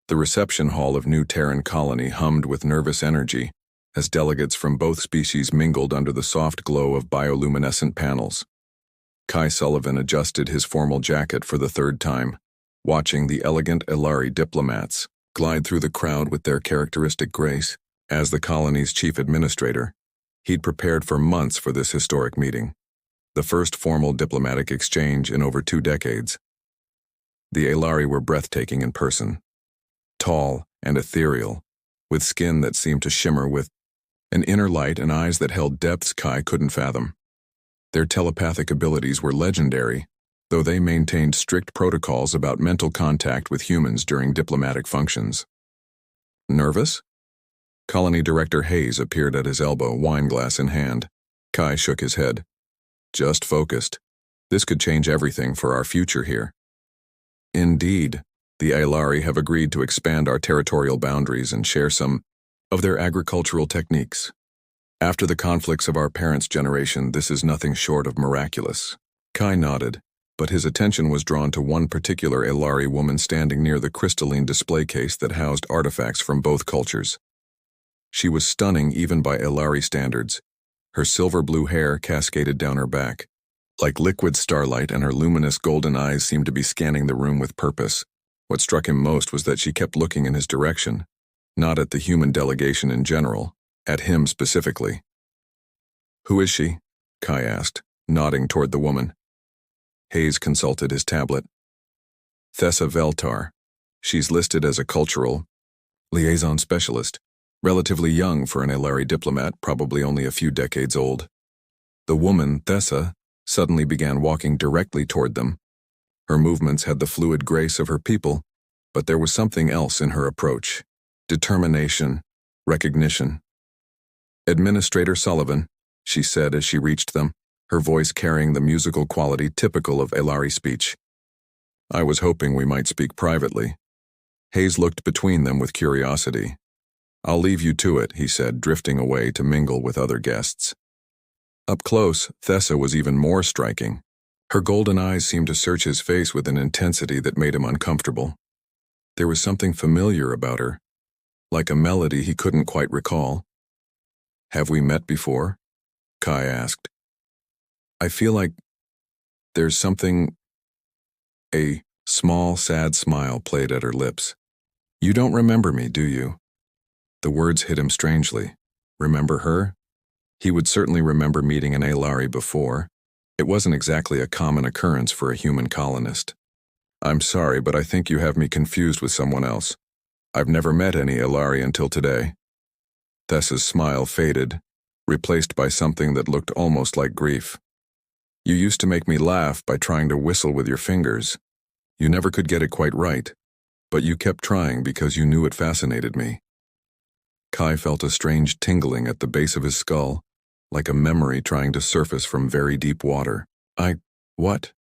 The reception hall of New Terran Colony hummed with nervous energy as delegates from both species mingled under the soft glow of bioluminescent panels. Kai Sullivan adjusted his formal jacket for the third time, watching the elegant Elari diplomats glide through the crowd with their characteristic grace. As the colony's chief administrator, he'd prepared for months for this historic meeting, the first formal diplomatic exchange in over 2 decades. The Elari were breathtaking in person, tall and ethereal, with skin that seemed to shimmer with an inner light and eyes that held depths Kai couldn't fathom. Their telepathic abilities were legendary, though they maintained strict protocols about mental contact with humans during diplomatic functions. Nervous? Colony Director Hayes appeared at his elbow, wineglass in hand. Kai shook his head. Just focused. This could change everything for our future here. Indeed, the Aelari have agreed to expand our territorial boundaries and share some of their agricultural techniques. After the conflicts of our parents' generation, this is nothing short of miraculous. Kai nodded, but his attention was drawn to one particular Aelari woman standing near the crystalline display case that housed artifacts from both cultures. She was stunning even by Elari standards. Her silver-blue hair cascaded down her back, like liquid starlight, and her luminous golden eyes seemed to be scanning the room with purpose. What struck him most was that she kept looking in his direction, not at the human delegation in general, at him specifically. "Who is she?" Kai asked, nodding toward the woman. Hayes consulted his tablet. "Thessa Veltar. She's listed as a cultural liaison specialist. Relatively young for an Elari diplomat, probably only a few decades old." The woman, Thessa, suddenly began walking directly toward them. Her movements had the fluid grace of her people, but there was something else in her approach. Determination, recognition. "Administrator Sullivan," she said as she reached them, her voice carrying the musical quality typical of Elari speech. "I was hoping we might speak privately." Hayes looked between them with curiosity. "I'll leave you to it," he said, drifting away to mingle with other guests. Up close, Thessa was even more striking. Her golden eyes seemed to search his face with an intensity that made him uncomfortable. There was something familiar about her, like a melody he couldn't quite recall. "Have we met before?" Kai asked. "I feel like there's something." A small, sad smile played at her lips. "You don't remember me, do you?" The words hit him strangely. Remember her? He would certainly remember meeting an Aelari before. It wasn't exactly a common occurrence for a human colonist. "I'm sorry, but I think you have me confused with someone else. I've never met any Aelari until today." Thessa's smile faded, replaced by something that looked almost like grief. "You used to make me laugh by trying to whistle with your fingers. You never could get it quite right, but you kept trying because you knew it fascinated me." Kai felt a strange tingling at the base of his skull, like a memory trying to surface from very deep water. What?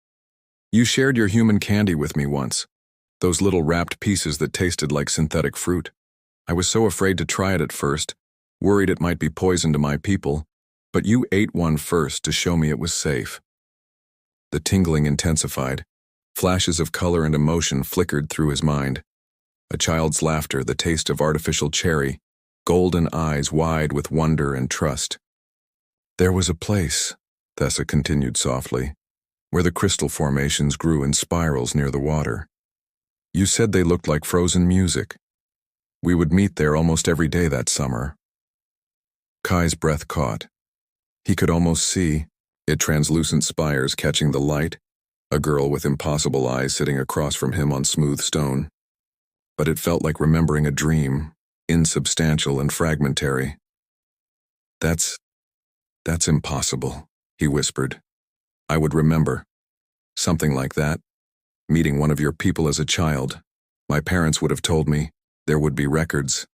"You shared your human candy with me once. Those little wrapped pieces that tasted like synthetic fruit. I was so afraid to try it at first, worried it might be poison to my people, but you ate one first to show me it was safe." The tingling intensified. Flashes of color and emotion flickered through his mind. A child's laughter, the taste of artificial cherry, golden eyes wide with wonder and trust. "There was a place," Thessa continued softly, "where the crystal formations grew in spirals near the water. You said they looked like frozen music. We would meet there almost every day that summer." Kai's breath caught. He could almost see it, translucent spires catching the light, a girl with impossible eyes sitting across from him on smooth stone. But it felt like remembering a dream, insubstantial and fragmentary. That's impossible," he whispered. "I would remember. Something like that. Meeting one of your people as a child. My parents would have told me. There would be records."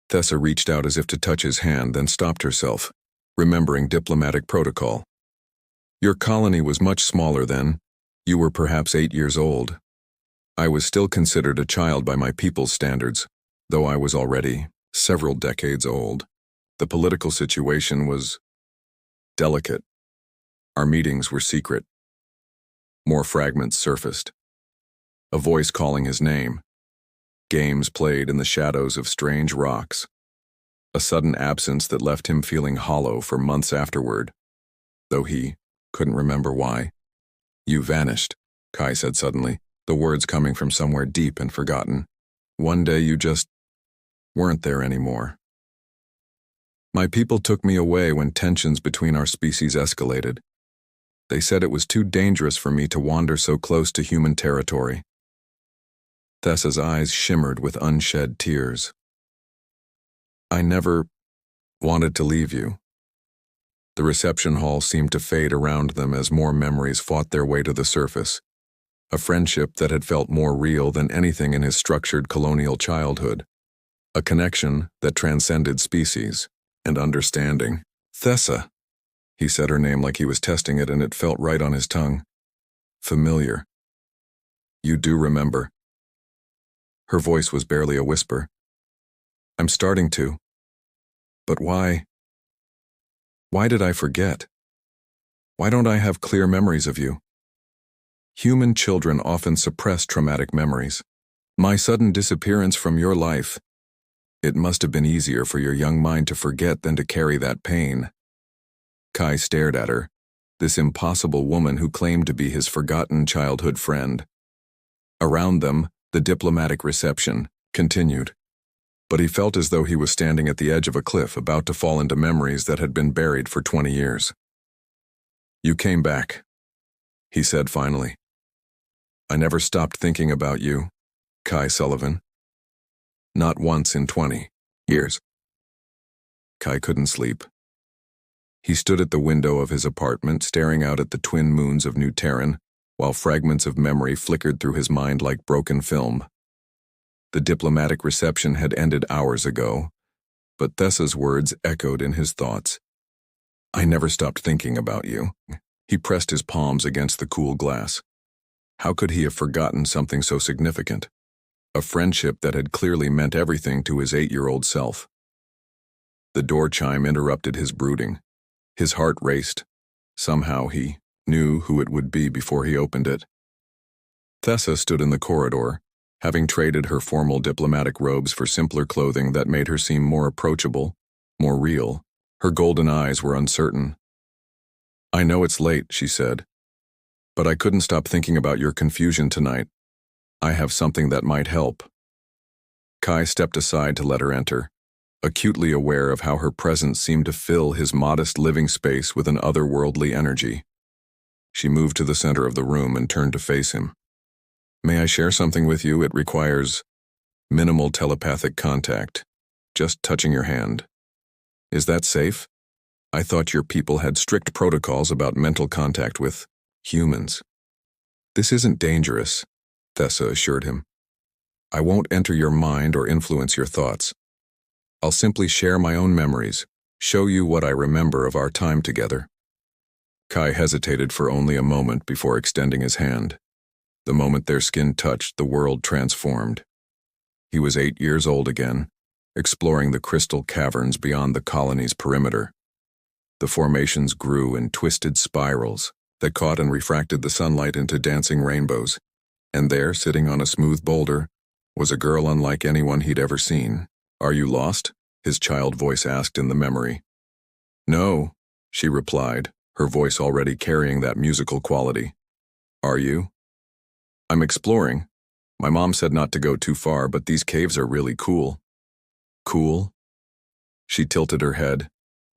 Thessa reached out as if to touch his hand, then stopped herself, remembering diplomatic protocol. "Your colony was much smaller then. You were perhaps 8 years old. I was still considered a child by my people's standards, though I was already several decades old. The political situation was delicate. Our meetings were secret." More fragments surfaced. A voice calling his name. games played in the shadows of strange rocks. A sudden absence that left him feeling hollow for months afterward, though he couldn't remember why. "You vanished," Kai said suddenly, the words coming from somewhere deep and forgotten. "One day you just weren't there anymore. My people took me away when tensions between our species escalated. They said it was too dangerous for me to wander so close to human territory." Thessa's eyes shimmered with unshed tears. "I never wanted to leave you." The reception hall seemed to fade around them as more memories fought their way to the surface. A friendship that had felt more real than anything in his structured colonial childhood. A connection that transcended species and understanding. "Thessa." He said her name like he was testing it, and it felt right on his tongue. "Familiar. You do remember." Her voice was barely a whisper. "I'm starting to. But why? Why did I forget? Why don't I have clear memories of you? Human children often suppress traumatic memories. My sudden disappearance from your life. It must have been easier for your young mind to forget than to carry that pain." Kai stared at her, this impossible woman who claimed to be his forgotten childhood friend. Around them, the diplomatic reception continued, but he felt as though he was standing at the edge of a cliff about to fall into memories that had been buried for 20 years. "You came back," he said finally. "I never stopped thinking about you, Kai Sullivan. Not once in 20 years." Kai couldn't sleep. He stood at the window of his apartment, staring out at the twin moons of New Terran, while fragments of memory flickered through his mind like broken film. The diplomatic reception had ended hours ago, but Thessa's words echoed in his thoughts. "I never stopped thinking about you." He pressed his palms against the cool glass. How could he have forgotten something so significant? A friendship that had clearly meant everything to his 8-year-old self. The door chime interrupted his brooding. His heart raced. Somehow he knew who it would be before he opened it. Thessa stood in the corridor, having traded her formal diplomatic robes for simpler clothing that made her seem more approachable, more real. Her golden eyes were uncertain. "I know it's late," she said, "but I couldn't stop thinking about your confusion tonight. I have something that might help." Kai stepped aside to let her enter, acutely aware of how her presence seemed to fill his modest living space with an otherworldly energy. She moved to the center of the room and turned to face him. "May I share something with you? It requires minimal telepathic contact, just touching your hand. Is that safe? I thought your people had strict protocols about mental contact with humans." "This isn't dangerous," Thessa assured him. "I won't enter your mind or influence your thoughts. I'll simply share my own memories, show you what I remember of our time together." Kai hesitated for only a moment before extending his hand. The moment their skin touched, the world transformed. He was 8 years old again, exploring the crystal caverns beyond the colony's perimeter. The formations grew in twisted spirals that caught and refracted the sunlight into dancing rainbows. And there, sitting on a smooth boulder, was a girl unlike anyone he'd ever seen. "Are you lost?" his child voice asked in the memory. "No," she replied, her voice already carrying that musical quality. "Are you?" "I'm exploring. My mom said not to go too far, but these caves are really cool." "Cool?" She tilted her head,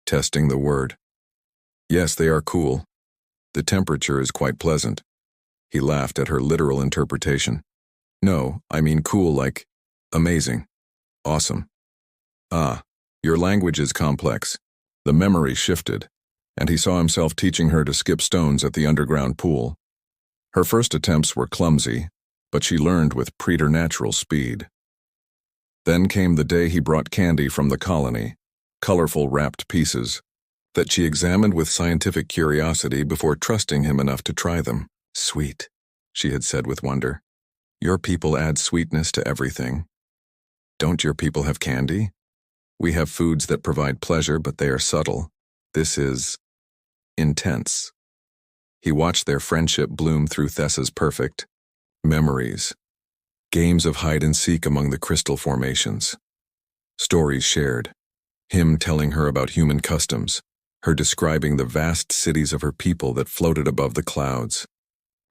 testing the word. "Yes, they are cool. The temperature is quite pleasant." He laughed at her literal interpretation. "No, I mean cool like amazing. Awesome." "Ah, your language is complex." The memory shifted, and he saw himself teaching her to skip stones at the underground pool. Her first attempts were clumsy, but she learned with preternatural speed. Then came the day he brought candy from the colony, colorful wrapped pieces, that she examined with scientific curiosity before trusting him enough to try them. "Sweet," she had said with wonder. "Your people add sweetness to everything." "Don't your people have candy?" "We have foods that provide pleasure, but they are subtle. This is intense." He watched their friendship bloom through Thessa's perfect memories. Games of hide and seek among the crystal formations. Stories shared. Him telling her about human customs, her describing the vast cities of her people that floated above the clouds.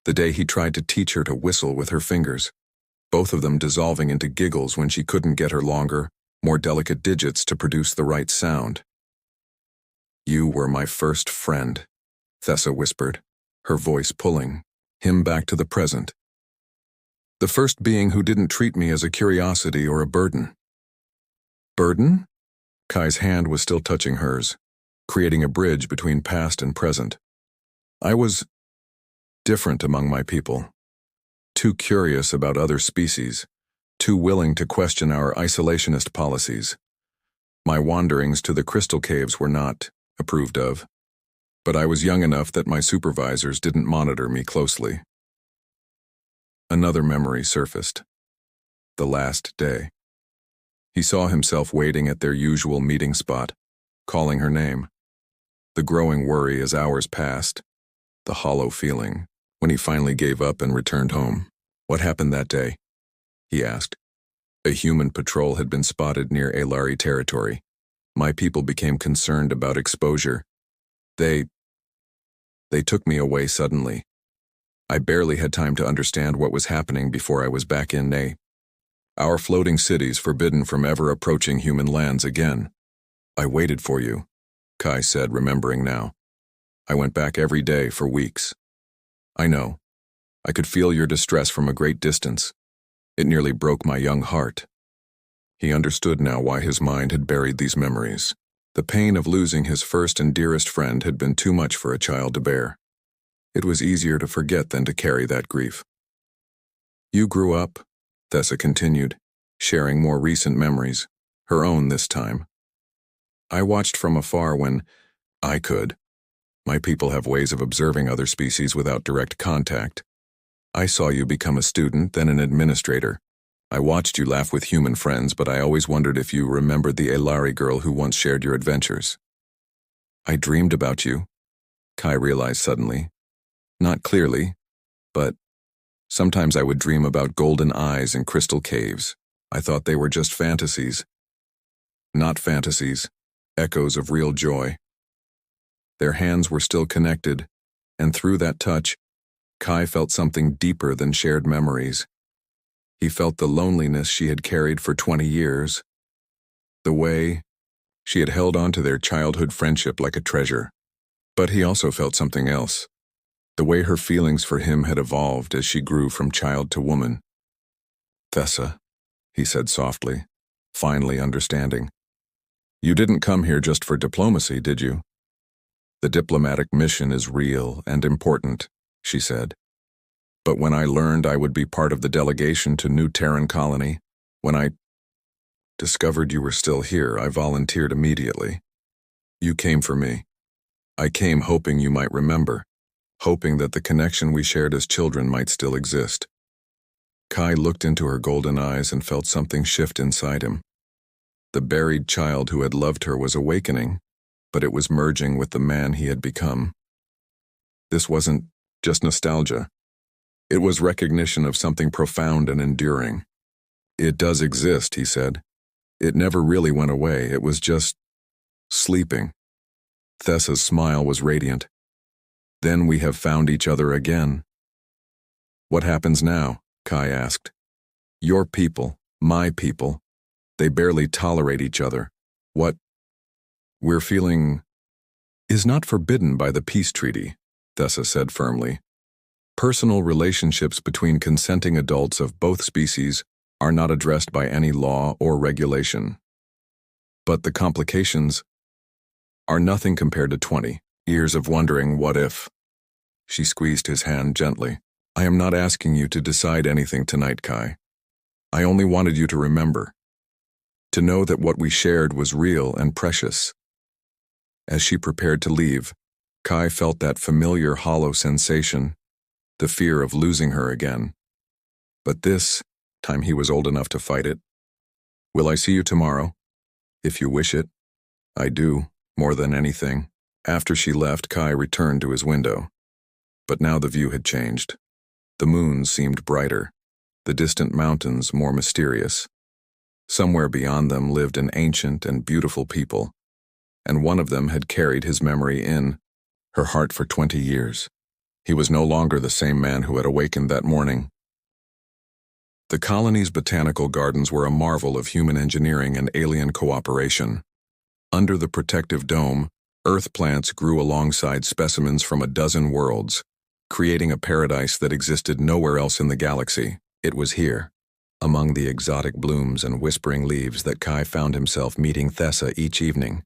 The day he tried to teach her to whistle with her fingers, both of them dissolving into giggles when she couldn't get her longer, more delicate digits to produce the right sound. "You were my first friend," Thessa whispered, her voice pulling him back to the present. "The first being who didn't treat me as a curiosity or a burden." Burden? Kai's hand was still touching hers, creating a bridge between past and present. "I was different among my people. Too curious about other species, too willing to question our isolationist policies. My wanderings to the crystal caves were not approved of, but I was young enough that my supervisors didn't monitor me closely." Another memory surfaced. The last day. He saw himself waiting at their usual meeting spot, calling her name. The growing worry as hours passed, the hollow feeling, when he finally gave up and returned home. "What happened that day?" he asked. "A human patrol had been spotted near Alari territory. My people became concerned about exposure. They took me away suddenly. I barely had time to understand what was happening before I was back in our floating cities, forbidden from ever approaching human lands again. I waited for you," Kai said, remembering now. "I went back every day for weeks. I know. I could feel your distress from a great distance. It nearly broke my young heart." He understood now why his mind had buried these memories. The pain of losing his first and dearest friend had been too much for a child to bear. It was easier to forget than to carry that grief. "You grew up," Thessa continued, sharing more recent memories, her own this time. "I watched from afar when I could. My people have ways of observing other species without direct contact. I saw you become a student, then an administrator. I watched you laugh with human friends, but I always wondered if you remembered the Alari girl who once shared your adventures." "I dreamed about you," Kai realized suddenly. Not clearly, but sometimes I would dream about golden eyes and crystal caves. I thought they were just fantasies. Not fantasies, echoes of real joy. Their hands were still connected, and through that touch, Kai felt something deeper than shared memories. He felt the loneliness she had carried for 20 years, the way she had held on to their childhood friendship like a treasure. But he also felt something else, the way her feelings for him had evolved as she grew from child to woman. "Thessa," he said softly, finally understanding. "You didn't come here just for diplomacy, did you?" "The diplomatic mission is real and important," she said. "But when I learned I would be part of the delegation to New Terran Colony, when I discovered you were still here, I volunteered immediately. You came for me. I came hoping you might remember, hoping that the connection we shared as children might still exist." Kai looked into her golden eyes and felt something shift inside him. The buried child who had loved her was awakening, but it was merging with the man he had become. This wasn't just nostalgia. It was recognition of something profound and enduring. "It does exist," he said. "It never really went away. It was just sleeping." Thessa's smile was radiant. "Then we have found each other again." "What happens now?" Kai asked. "Your people, my people, they barely tolerate each other. What we're feeling is not forbidden by the peace treaty," Thessa said firmly. "Personal relationships between consenting adults of both species are not addressed by any law or regulation. But the complications are nothing compared to 20 years of wondering what if." She squeezed his hand gently. "I am not asking you to decide anything tonight, Kai. I only wanted you to remember, to know that what we shared was real and precious." As she prepared to leave, Kai felt that familiar hollow sensation, the fear of losing her again. But this time he was old enough to fight it. "Will I see you tomorrow?" "If you wish it." "I do, more than anything." After she left, Kai returned to his window. But now the view had changed. The moon seemed brighter. the distant mountains more mysterious. Somewhere beyond them lived an ancient and beautiful people, and one of them had carried his memory in her heart for 20 years. He was no longer the same man who had awakened that morning. The colony's botanical gardens were a marvel of human engineering and alien cooperation. Under the protective dome, earth plants grew alongside specimens from a dozen worlds, creating a paradise that existed nowhere else in the galaxy. It was here, among the exotic blooms and whispering leaves, that Kai found himself meeting Thessa each evening,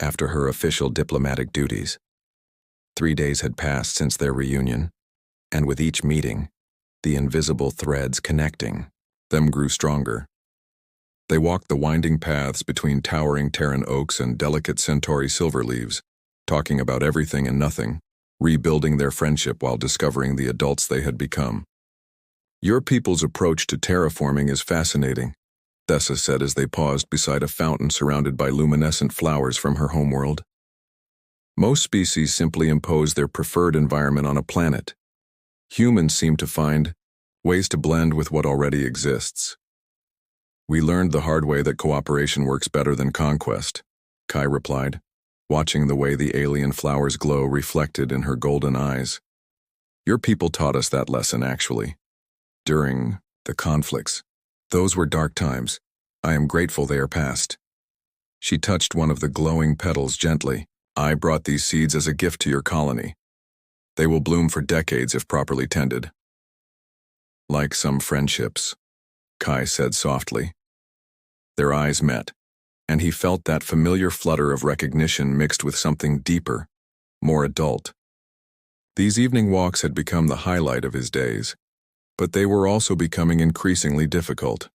after her official diplomatic duties. 3 days had passed since their reunion, and with each meeting, the invisible threads connecting them grew stronger. They walked the winding paths between towering Terran oaks and delicate Centauri silver leaves, talking about everything and nothing, rebuilding their friendship while discovering the adults they had become. "Your people's approach to terraforming is fascinating," Thessa said as they paused beside a fountain surrounded by luminescent flowers from her homeworld. "Most species simply impose their preferred environment on a planet. Humans seem to find ways to blend with what already exists. We learned the hard way that cooperation works better than conquest," Kai replied, watching the way the alien flowers' glow reflected in her golden eyes. "Your people taught us that lesson, actually. During the conflicts. Those were dark times. I am grateful they are past." She touched one of the glowing petals gently. "I brought these seeds as a gift to your colony. They will bloom for decades if properly tended." "Like some friendships," Kai said softly. Their eyes met, and he felt that familiar flutter of recognition mixed with something deeper, more adult. These evening walks had become the highlight of his days, but they were also becoming increasingly difficult.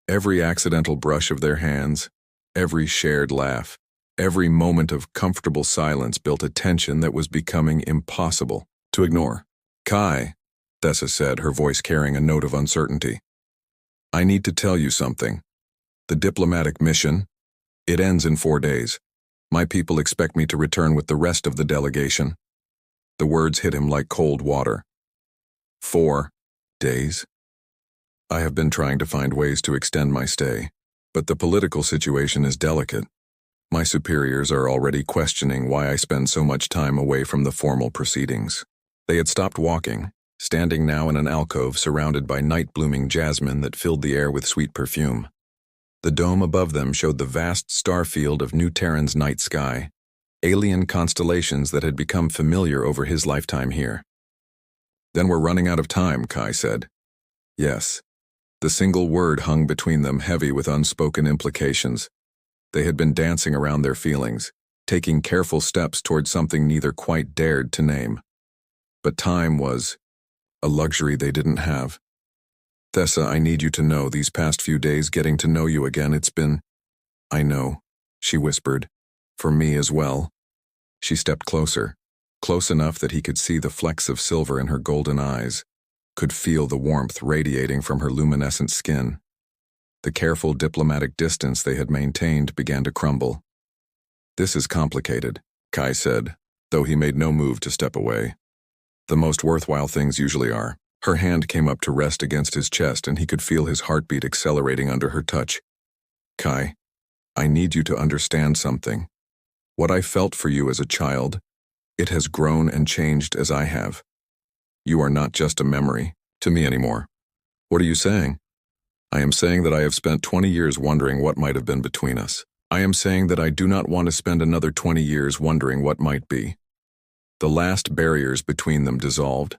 Every accidental brush of their hands, every shared laugh, every moment of comfortable silence built a tension that was becoming impossible to ignore. "Kai," Thessa said, her voice carrying a note of uncertainty, "I need to tell you something. The diplomatic mission, it ends in 4 days. My people expect me to return with the rest of the delegation." The words hit him like cold water. 4 days? I have been trying to find ways to extend my stay, but the political situation is delicate. My superiors are already questioning why I spend so much time away from the formal proceedings. They had stopped walking, standing now in an alcove surrounded by night-blooming jasmine that filled the air with sweet perfume. The dome above them showed the vast star field of New Terran's night sky, alien constellations that had become familiar over his lifetime here. "Then we're running out of time," Kai said. Yes. The single word hung between them, heavy with unspoken implications. They had been dancing around their feelings, taking careful steps toward something neither quite dared to name. But time was a luxury they didn't have. "Thessa, I need you to know, these past few days getting to know you again, it's been—" "I know," she whispered. "For me as well." She stepped closer, close enough that he could see the flecks of silver in her golden eyes, could feel the warmth radiating from her luminescent skin. The careful diplomatic distance they had maintained began to crumble. "This is complicated," Kai said, though he made no move to step away. "The most worthwhile things usually are." Her hand came up to rest against his chest, and he could feel his heartbeat accelerating under her touch. "Kai, I need you to understand something. What I felt for you as a child, it has grown and changed as I have. You are not just a memory to me anymore." "What are you saying?" "I am saying that I have spent 20 years wondering what might have been between us. I am saying that I do not want to spend another 20 years wondering what might be." The last barriers between them dissolved.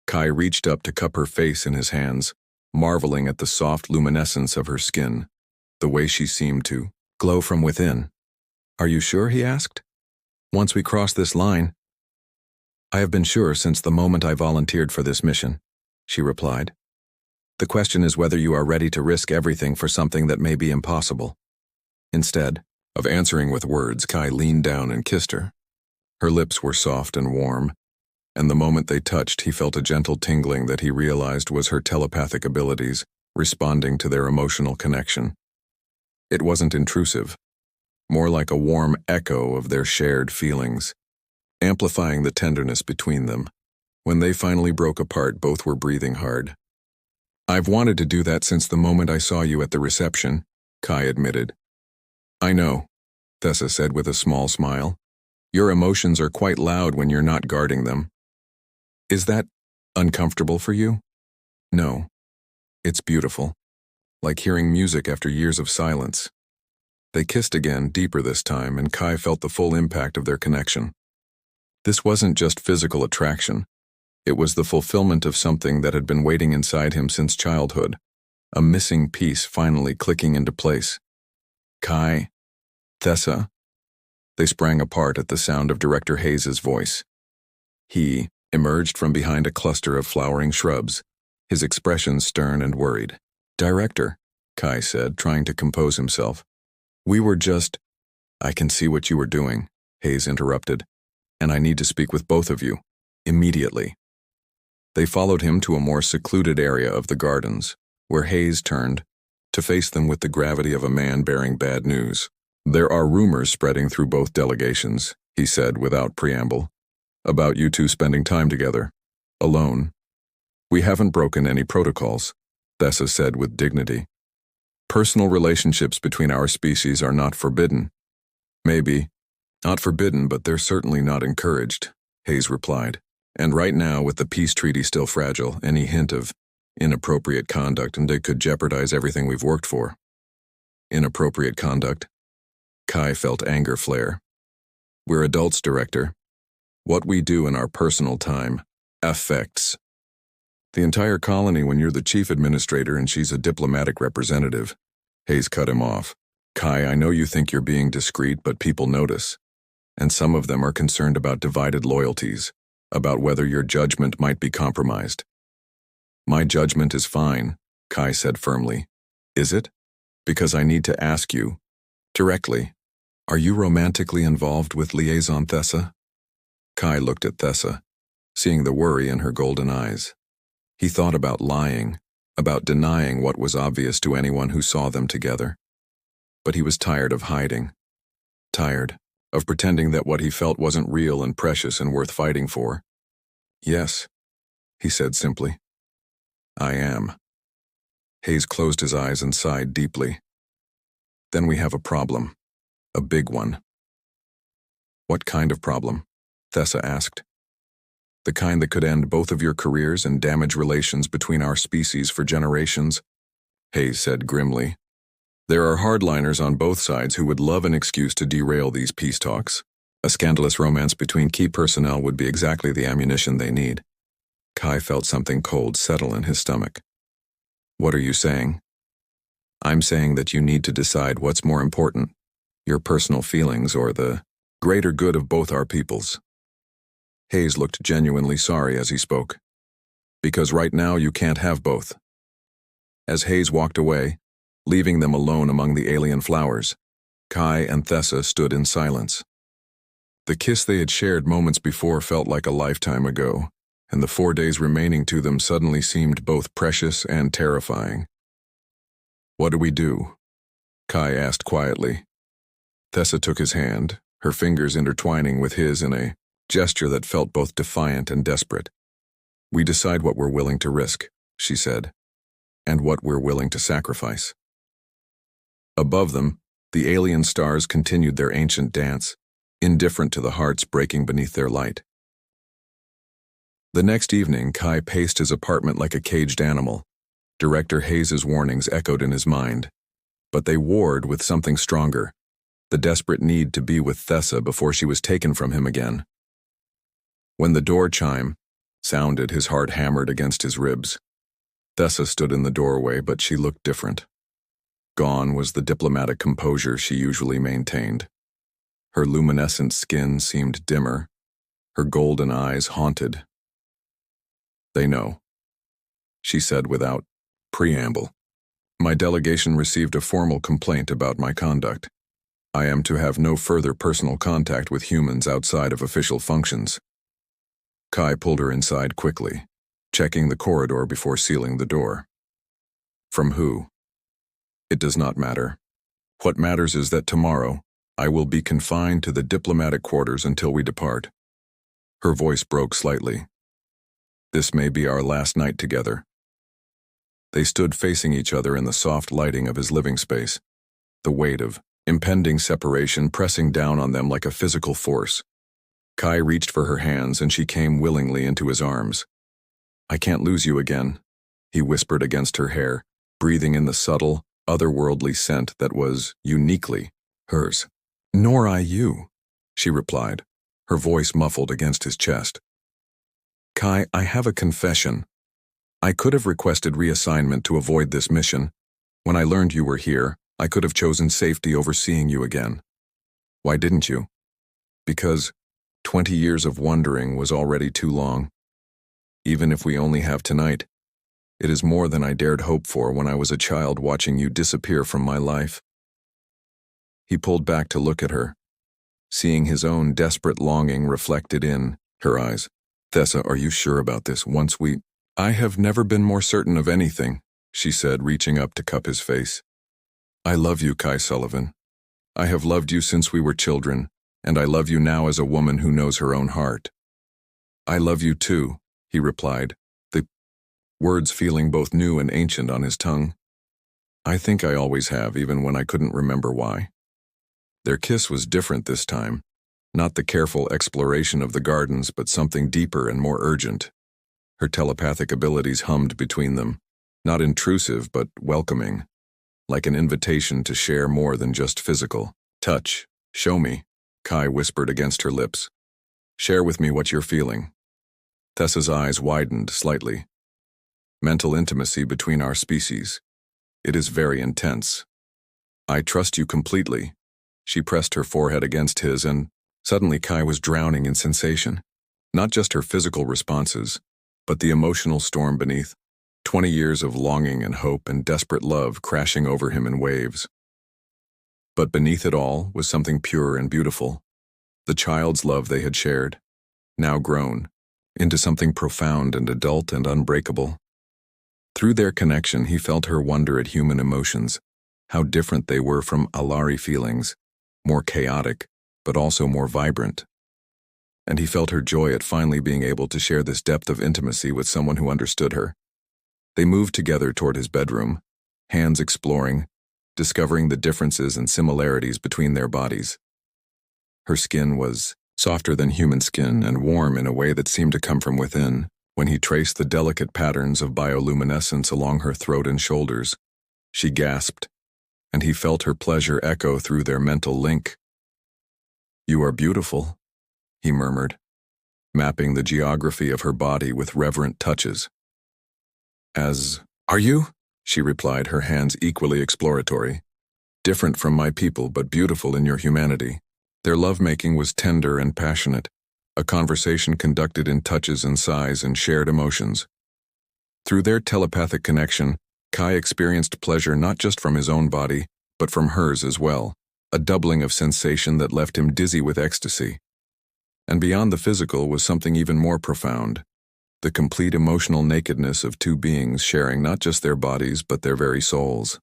Kai reached up to cup her face in his hands, marveling at the soft luminescence of her skin, the way she seemed to glow from within. "Are you sure?" he asked. "Once we cross this line—" "I have been sure since the moment I volunteered for this mission," she replied. "The question is whether you are ready to risk everything for something that may be impossible." Instead of answering with words, Kai leaned down and kissed her. Her lips were soft and warm, and the moment they touched, he felt a gentle tingling that he realized was her telepathic abilities responding to their emotional connection. It wasn't intrusive, more like a warm echo of their shared feelings, amplifying the tenderness between them. When they finally broke apart, both were breathing hard. I've wanted to do that since the moment I saw you at the reception, Kai admitted. I know, Thessa said with a small smile. Your emotions are quite loud when you're not guarding them. Is that uncomfortable for you? No. It's beautiful. Like hearing music after years of silence. They kissed again, deeper this time, and Kai felt the full impact of their connection. This wasn't just physical attraction. It was the fulfillment of something that had been waiting inside him since childhood. A missing piece finally clicking into place. Kai, Thessa. They sprang apart at the sound of Director Hayes's voice. He emerged from behind a cluster of flowering shrubs, his expression stern and worried. Director, Kai said, trying to compose himself. We were just— I can see what you were doing, Hayes interrupted, and I need to speak with both of you, immediately. They followed him to a more secluded area of the gardens, where Hayes turned to face them with the gravity of a man bearing bad news. There are rumors spreading through both delegations, he said without preamble, about you two spending time together, alone. We haven't broken any protocols, Thessa said with dignity. Personal relationships between our species are not forbidden. Maybe not forbidden, but they're certainly not encouraged, Hayes replied. And right now, with the peace treaty still fragile, any hint of inappropriate conduct and it could jeopardize everything we've worked for. Inappropriate conduct? Kai felt anger flare. We're adults, Director. What we do in our personal time affects the entire colony when you're the chief administrator and she's a diplomatic representative. Hayes cut him off. Kai, I know you think you're being discreet, but people notice. And some of them are concerned about divided loyalties, about whether your judgment might be compromised. My judgment is fine, Kai said firmly. Is it? Because I need to ask you, directly, are you romantically involved with Liaison Thessa? Kai looked at Thessa, seeing the worry in her golden eyes. He thought about lying, about denying what was obvious to anyone who saw them together. But he was tired of hiding. Tired of pretending that what he felt wasn't real and precious and worth fighting for. Yes, he said simply. I am. Hayes closed his eyes and sighed deeply. Then we have a problem. A big one. What kind of problem? Thessa asked. The kind that could end both of your careers and damage relations between our species for generations, Hayes said grimly. There are hardliners on both sides who would love an excuse to derail these peace talks. A scandalous romance between key personnel would be exactly the ammunition they need. Kai felt something cold settle in his stomach. What are you saying? I'm saying that you need to decide what's more important, your personal feelings or the greater good of both our peoples. Hayes looked genuinely sorry as he spoke. Because right now you can't have both. As Hayes walked away, leaving them alone among the alien flowers, Kai and Thessa stood in silence. The kiss they had shared moments before felt like a lifetime ago, and the 4 days remaining to them suddenly seemed both precious and terrifying. What do we do? Kai asked quietly. Thessa took his hand, her fingers intertwining with his in a gesture that felt both defiant and desperate. We decide what we're willing to risk, she said, and what we're willing to sacrifice. Above them, the alien stars continued their ancient dance, indifferent to the hearts breaking beneath their light. The next evening, Kai paced his apartment like a caged animal. Director Hayes's warnings echoed in his mind, but they warred with something stronger, the desperate need to be with Thessa before she was taken from him again. When the door chime sounded, his heart hammered against his ribs. Thessa stood in the doorway, but she looked different. Gone was the diplomatic composure she usually maintained. Her luminescent skin seemed dimmer, her golden eyes haunted. They know, she said without preamble. My delegation received a formal complaint about my conduct. I am to have no further personal contact with humans outside of official functions. Kai pulled her inside quickly, checking the corridor before sealing the door. From who? It does not matter. What matters is that tomorrow, I will be confined to the diplomatic quarters until we depart. Her voice broke slightly. This may be our last night together. They stood facing each other in the soft lighting of his living space, the weight of impending separation pressing down on them like a physical force. Kai reached for her hands and she came willingly into his arms. "I can't lose you again," he whispered against her hair, breathing in the subtle, otherworldly scent that was uniquely hers. "Nor I you," she replied, her voice muffled against his chest. "Kai, I have a confession. I could have requested reassignment to avoid this mission. When I learned you were here, I could have chosen safety over seeing you again." "Why didn't you?" "Because 20 years of wondering was already too long. Even if we only have tonight, it is more than I dared hope for when I was a child watching you disappear from my life." He pulled back to look at her, seeing his own desperate longing reflected in her eyes. "Thessa, are you sure about this? I have never been more certain of anything," she said, reaching up to cup his face. "I love you, Kai Sullivan. I have loved you since we were children, and I love you now as a woman who knows her own heart." "I love you too," he replied, the words feeling both new and ancient on his tongue. "I think I always have, even when I couldn't remember why." Their kiss was different this time, not the careful exploration of the gardens, but something deeper and more urgent. Her telepathic abilities hummed between them, not intrusive but welcoming, like an invitation to share more than just physical touch. "Show me," Kai whispered against her lips. "Share with me what you're feeling." Thessa's eyes widened slightly. "Mental intimacy between our species. It is very intense. I trust you completely." She pressed her forehead against his and suddenly Kai was drowning in sensation. Not just her physical responses, but the emotional storm beneath. 20 years of longing and hope and desperate love crashing over him in waves. But beneath it all was something pure and beautiful. The child's love they had shared, now grown, into something profound and adult and unbreakable. Through their connection, he felt her wonder at human emotions, how different they were from Alari feelings, more chaotic, but also more vibrant. And he felt her joy at finally being able to share this depth of intimacy with someone who understood her. They moved together toward his bedroom, hands exploring, discovering the differences and similarities between their bodies. Her skin was softer than human skin and warm in a way that seemed to come from within. When he traced the delicate patterns of bioluminescence along her throat and shoulders, she gasped, and he felt her pleasure echo through their mental link. "You are beautiful," he murmured, mapping the geography of her body with reverent touches. "Are you?" she replied, her hands equally exploratory. "Different from my people, but beautiful in your humanity." Their lovemaking was tender and passionate, a conversation conducted in touches and sighs and shared emotions. Through their telepathic connection, Kai experienced pleasure not just from his own body, but from hers as well, a doubling of sensation that left him dizzy with ecstasy. And beyond the physical was something even more profound, the complete emotional nakedness of two beings sharing not just their bodies but their very souls.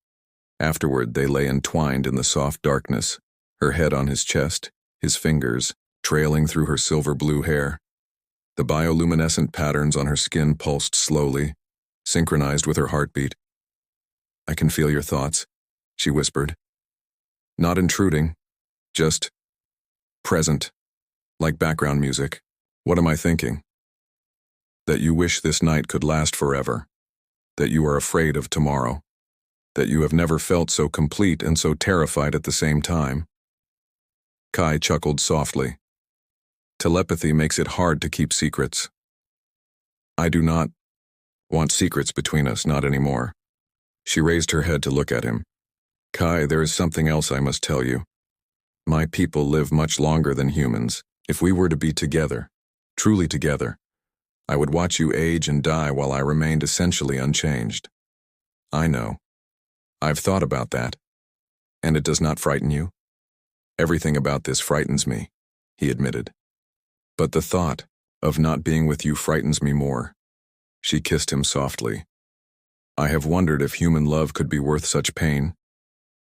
Afterward, they lay entwined in the soft darkness, her head on his chest, his fingers trailing through her silver-blue hair. The bioluminescent patterns on her skin pulsed slowly, synchronized with her heartbeat. "I can feel your thoughts," she whispered. "Not intruding, just present, like background music." "What am I thinking?" "That you wish this night could last forever, that you are afraid of tomorrow, that you have never felt so complete and so terrified at the same time." Kai chuckled softly. "Telepathy makes it hard to keep secrets. I do not want secrets between us, not anymore." She raised her head to look at him. "Kai, there is something else I must tell you. My people live much longer than humans. If we were to be together, truly together, I would watch you age and die while I remained essentially unchanged. I know. I've thought about that. And it does not frighten you?" "Everything about this frightens me," he admitted. "But the thought of not being with you frightens me more." She kissed him softly. "I have wondered if human love could be worth such pain.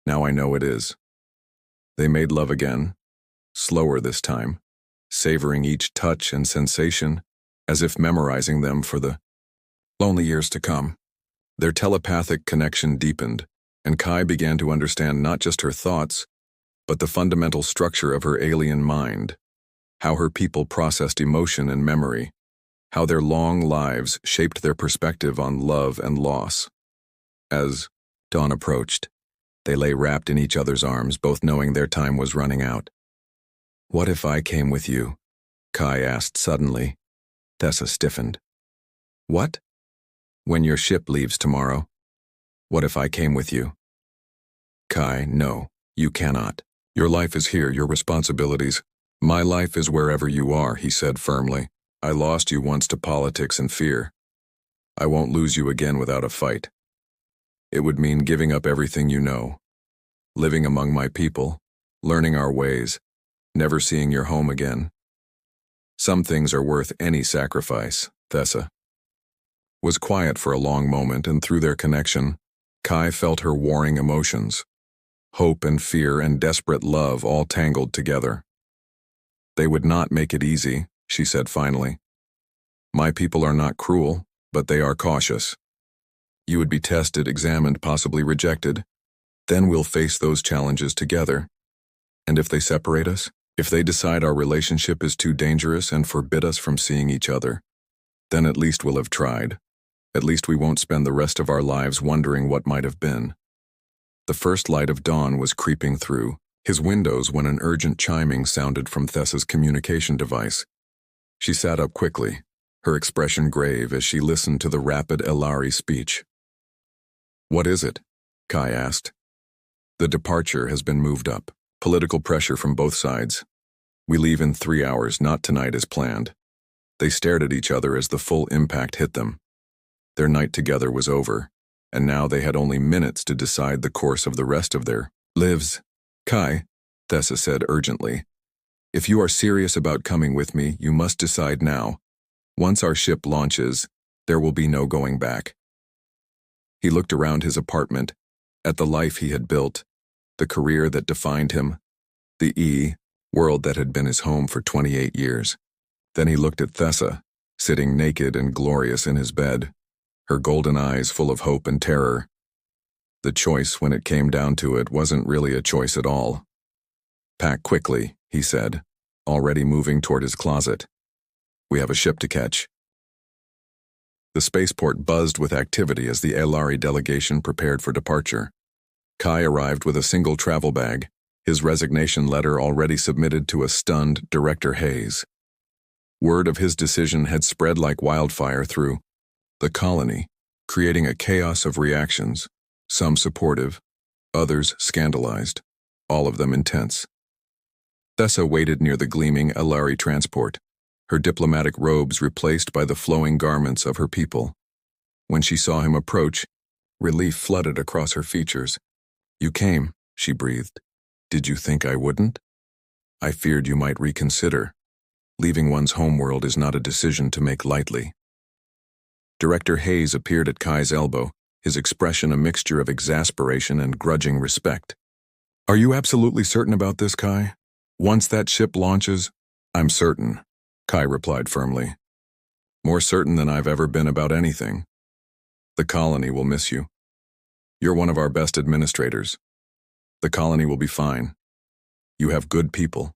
Now I know it is." They made love again, slower this time, savoring each touch and sensation, as if memorizing them for the lonely years to come. Their telepathic connection deepened, and Kai began to understand not just her thoughts, but the fundamental structure of her alien mind, how her people processed emotion and memory, how their long lives shaped their perspective on love and loss. As dawn approached, they lay wrapped in each other's arms, both knowing their time was running out. "What if I came with you?" Kai asked suddenly. Tessa stiffened. "What?" "When your ship leaves tomorrow. What if I came with you?" "Kai, no, you cannot. Your life is here, your responsibilities. My life is wherever you are," he said firmly. "I lost you once to politics and fear. I won't lose you again without a fight. It would mean giving up everything you know, living among my people, learning our ways, never seeing your home again. Some things are worth any sacrifice." Tessa was quiet for a long moment, and through their connection, Kai felt her warring emotions. Hope and fear and desperate love all tangled together. "They would not make it easy," she said finally. "My people are not cruel, but they are cautious. You would be tested, examined, possibly rejected. Then we'll face those challenges together. And if they separate us, if they decide our relationship is too dangerous and forbid us from seeing each other, then at least we'll have tried. At least we won't spend the rest of our lives wondering what might have been." The first light of dawn was creeping through his windows when an urgent chiming sounded from Tessa's communication device. She sat up quickly, her expression grave as she listened to the rapid Elari speech. "What is it?" Kai asked. "The departure has been moved up. Political pressure from both sides. We leave in 3 hours, not tonight as planned." They stared at each other as the full impact hit them. Their night together was over, and now they had only minutes to decide the course of the rest of their lives. "Kai," Tessa said urgently, "if you are serious about coming with me, you must decide now. Once our ship launches, there will be no going back." He looked around his apartment, at the life he had built, the career that defined him, the world that had been his home for 28 years. Then he looked at Tessa, sitting naked and glorious in his bed, her golden eyes full of hope and terror. The choice, when it came down to it, wasn't really a choice at all. "Pack quickly," he said, already moving toward his closet. "We have a ship to catch." The spaceport buzzed with activity as the Elari delegation prepared for departure. Kai arrived with a single travel bag, his resignation letter already submitted to a stunned Director Hayes. Word of his decision had spread like wildfire through the colony, creating a chaos of reactions, some supportive, others scandalized, all of them intense. Tessa waited near the gleaming Elari transport, her diplomatic robes replaced by the flowing garments of her people. When she saw him approach, relief flooded across her features. "You came," she breathed. "Did you think I wouldn't? I feared you might reconsider. Leaving one's homeworld is not a decision to make lightly." Director Hayes appeared at Kai's elbow, his expression a mixture of exasperation and grudging respect. "Are you absolutely certain about this, Kai? Once that ship launches?" "I'm certain," Kai replied firmly. "More certain than I've ever been about anything. The colony will miss you. You're one of our best administrators. The colony will be fine. You have good people."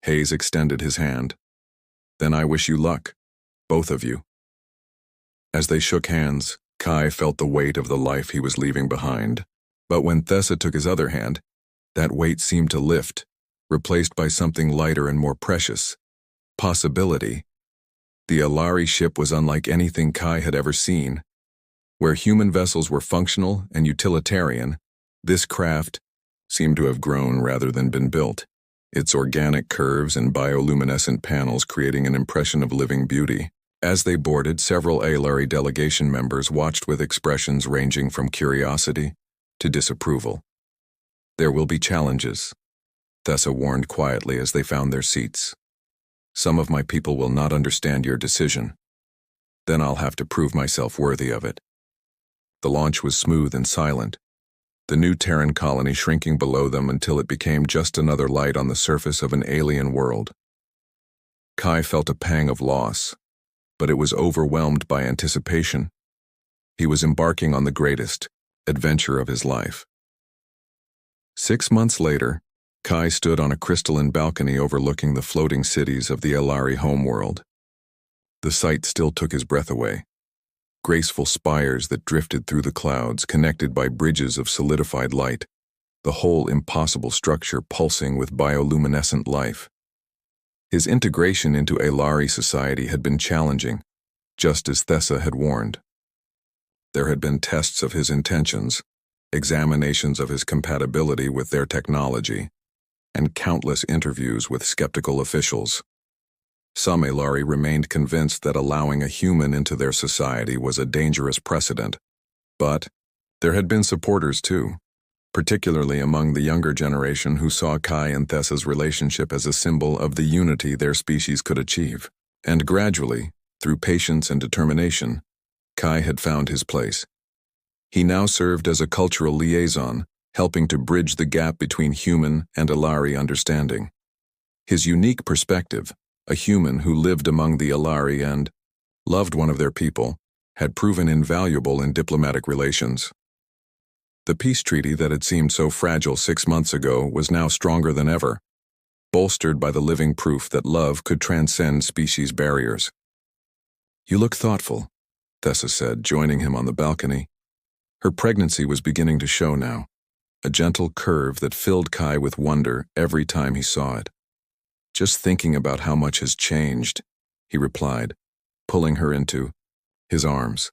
Hayes extended his hand. "Then I wish you luck, both of you." As they shook hands, Kai felt the weight of the life he was leaving behind. But when Tessa took his other hand, that weight seemed to lift, replaced by something lighter and more precious. Possibility. The Elari ship was unlike anything Kai had ever seen. Where human vessels were functional and utilitarian, this craft seemed to have grown rather than been built, its organic curves and bioluminescent panels creating an impression of living beauty. As they boarded, several Elari delegation members watched with expressions ranging from curiosity to disapproval. "There will be challenges," Tessa warned quietly as they found their seats. "Some of my people will not understand your decision. Then I'll have to prove myself worthy of it." The launch was smooth and silent, the new Terran colony shrinking below them until it became just another light on the surface of an alien world. Kai felt a pang of loss, but it was overwhelmed by anticipation. He was embarking on the greatest adventure of his life. 6 months later, Kai stood on a crystalline balcony overlooking the floating cities of the Elari homeworld. The sight still took his breath away. Graceful spires that drifted through the clouds, connected by bridges of solidified light, the whole impossible structure pulsing with bioluminescent life. His integration into Elari society had been challenging, just as Thessa had warned. There had been tests of his intentions, examinations of his compatibility with their technology, and countless interviews with skeptical officials. Some Elari remained convinced that allowing a human into their society was a dangerous precedent, but there had been supporters too, particularly among the younger generation who saw Kai and Thessa's relationship as a symbol of the unity their species could achieve. And gradually, through patience and determination, Kai had found his place. He now served as a cultural liaison, helping to bridge the gap between human and Elari understanding. His unique perspective, a human who lived among the Elari and loved one of their people, had proven invaluable in diplomatic relations. The peace treaty that had seemed so fragile 6 months ago was now stronger than ever, bolstered by the living proof that love could transcend species barriers. "You look thoughtful," Thessa said, joining him on the balcony. Her pregnancy was beginning to show now, a gentle curve that filled Kai with wonder every time he saw it. "Just thinking about how much has changed," he replied, pulling her into his arms.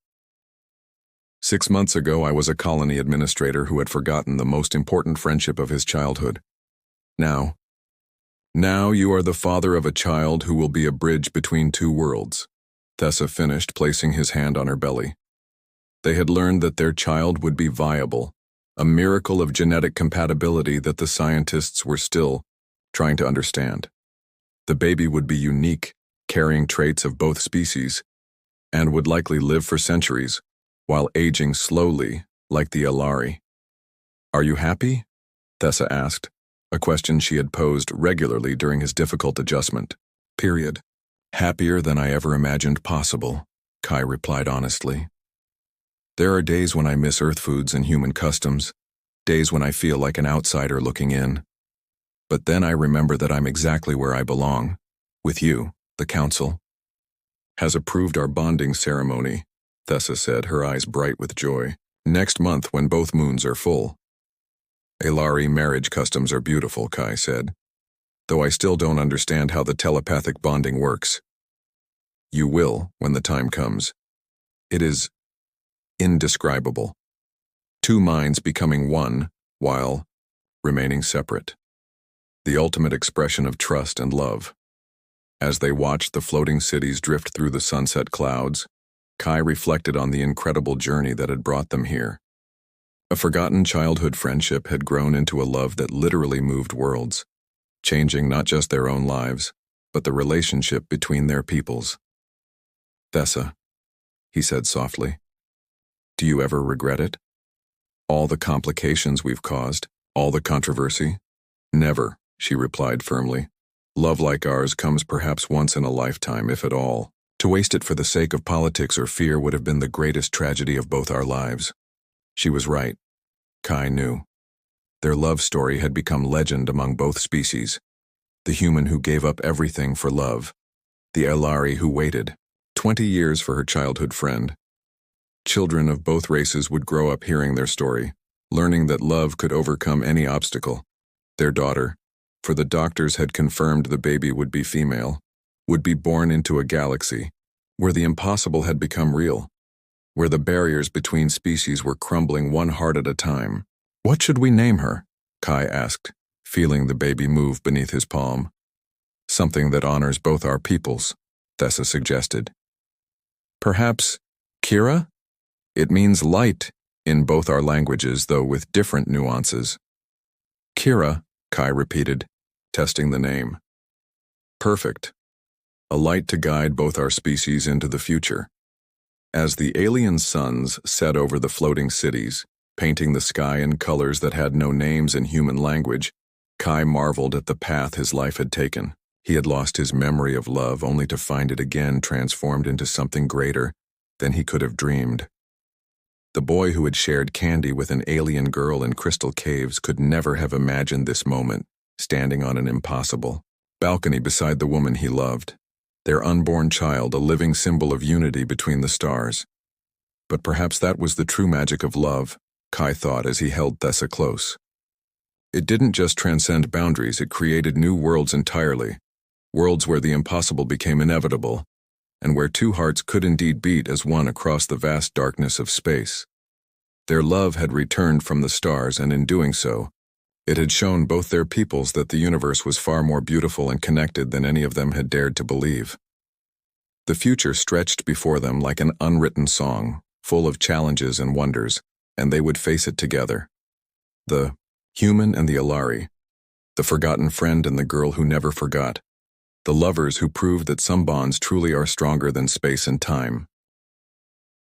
6 months ago, I was a colony administrator who had forgotten the most important friendship of his childhood. Now you are the father of a child who will be a bridge between two worlds," Thessa finished, placing his hand on her belly. They had learned that their child would be viable, a miracle of genetic compatibility that the scientists were still trying to understand. The baby would be unique, carrying traits of both species, and would likely live for centuries, while aging slowly like the Elari. "Are you happy?" Thessa asked, a question she had posed regularly during his difficult adjustment. Period. "Happier than I ever imagined possible," Kai replied honestly. "There are days when I miss Earth foods and human customs, days when I feel like an outsider looking in. But then I remember that I'm exactly where I belong, with you, the Council. Has approved our bonding ceremony," Thessa said, her eyes bright with joy. "Next month when both moons are full." "Elari marriage customs are beautiful," Kai said, "though I still don't understand how the telepathic bonding works." "You will when the time comes. It is indescribable. Two minds becoming one while remaining separate. The ultimate expression of trust and love." As they watched the floating cities drift through the sunset clouds, Kai reflected on the incredible journey that had brought them here. A forgotten childhood friendship had grown into a love that literally moved worlds, changing not just their own lives, but the relationship between their peoples. "Thessa," he said softly, "do you ever regret it? All the complications we've caused, all the controversy?" "Never," she replied firmly. "Love like ours comes perhaps once in a lifetime, if at all. To waste it for the sake of politics or fear would have been the greatest tragedy of both our lives." She was right. Kai knew. Their love story had become legend among both species. The human who gave up everything for love. The Elari who waited 20 years for her childhood friend. Children of both races would grow up hearing their story, learning that love could overcome any obstacle. Their daughter, for the doctors had confirmed the baby would be female, would be born into a galaxy where the impossible had become real, where the barriers between species were crumbling one heart at a time. "What should we name her?" Kai asked, feeling the baby move beneath his palm. "Something that honors both our peoples," Thessa suggested. "Perhaps Kira? It means light in both our languages, though with different nuances." "Kira," Kai repeated, testing the name. "Perfect. A light to guide both our species into the future." As the alien suns set over the floating cities, painting the sky in colors that had no names in human language, Kai marveled at the path his life had taken. He had lost his memory of love only to find it again transformed into something greater than he could have dreamed. The boy who had shared candy with an alien girl in crystal caves could never have imagined this moment, standing on an impossible balcony beside the woman he loved, their unborn child, a living symbol of unity between the stars. But perhaps that was the true magic of love, Kai thought as he held Thessa close. It didn't just transcend boundaries, it created new worlds entirely, worlds where the impossible became inevitable, and where two hearts could indeed beat as one across the vast darkness of space. Their love had returned from the stars, and in doing so, it had shown both their peoples that the universe was far more beautiful and connected than any of them had dared to believe. The future stretched before them like an unwritten song, full of challenges and wonders, and they would face it together. The human and the Alari, the forgotten friend and the girl who never forgot, the lovers who proved that some bonds truly are stronger than space and time.